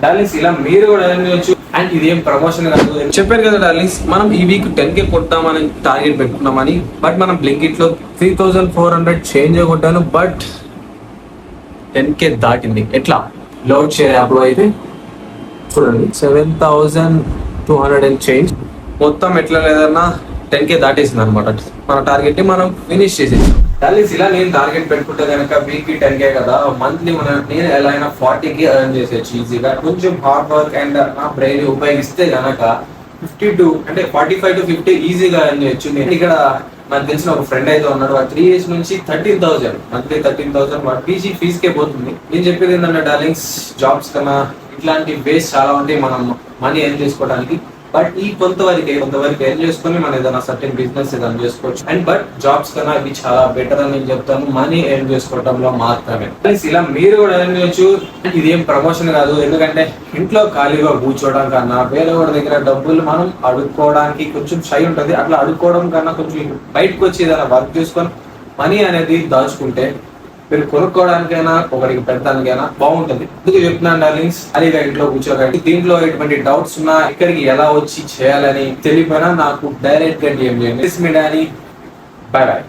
Darlings ఇలా మీరు కూడా ఎర్న్ చేయొచ్చు. అండ్ ఇది ఏం ప్రమోషన్ కాదు, చెప్పారు కదా డార్లింగ్స్, మనం ఈ వీక్ 10K కొట్టామని టార్గెట్ పెట్టుకున్నామని. బట్ మనం బ్లింకిట్ లో 3400 చేంజ్ కొట్టాను, బట్ 10K దాటింది. ఎట్లా? లోడ్ షేర్ యాప్ లో అయితే చూడండి 7200 అండ్ చేంజ్, మొత్తం ఎట్లా లేదన్నా 10K దాటేసింది అనమాట. మన టార్గెట్ ని మనం ఫినిష్ చేసేసాం. డార్లింగ్స్ ఇలా నేను టార్గెట్ పెట్టుకుంటే కనుక వీక్ 10K కదా, మంత్లీ నేను ఎలా అయినా 40K ఎర్న్ చేసేచ్చు ఈజీగా. కొంచెం హార్డ్ వర్క్ అండ్ నా బ్రెయిన్ ఉపయోగిస్తే కనుక 52 అంటే 45 to 50 ఈజీగా ఎర్న్ చేయొచ్చు. నేను ఇక్కడ నాకు తెలిసిన ఒక ఫ్రెండ్ అయితే ఉన్నాడు, 3 years నుంచి 13,000 మంత్లీ 13,000 పీజీ ఫీజుకే పోతుంది. నేను చెప్పేది ఏంటంటే డార్లింగ్స్, జాబ్స్ కన్నా ఇట్లాంటి వేస్ చాలా ఉంటాయి మనం మనీ ఎర్న్ చేసుకోవడానికి. బట్ ఈ కొంతవరకు ఎర్న్ చేసుకుని మనం ఏదైనా సర్టెన్ బిజినెస్ ఏదైనా చేసుకోవచ్చు. అండ్ బట్ జాబ్స్ కన్నా ఇవి చాలా బెటర్ అని నేను చెప్తాను, మనీ ఎర్న్ చేసుకోవడంలో మాత్రమే. ఇలా మీరు కూడా ఎర్న్ చేయొచ్చు. ఇది ఏం ప్రమోషన్ కాదు, ఎందుకంటే ఇంట్లో ఖాళీగా కూర్చోవడం కన్నా వేరే వాడి దగ్గర డబ్బులు మనం అడుక్కోవడానికి కొంచెం షై ఉంటుంది. అట్లా అడుక్కోవడం కన్నా కొంచెం బయటకు వచ్చి ఏదైనా వర్క్ చేసుకొని మనీ అనేది దాచుకుంటే మీరు కొనుక్కోవడానికైనా ఒకరికి పెట్టడానికైనా బాగుంటుంది. అందుకే చెప్తున్నాను డార్లింగ్స్, అలీగా ఇంట్లో కూర్చోకండి. దీంట్లో ఎటువంటి డౌట్స్ ఉన్నా, ఇక్కడికి ఎలా వచ్చి చేయాలని తెలియపోయినా నాకు డైరెక్ట్ గా డిఎం చేయండి. By by.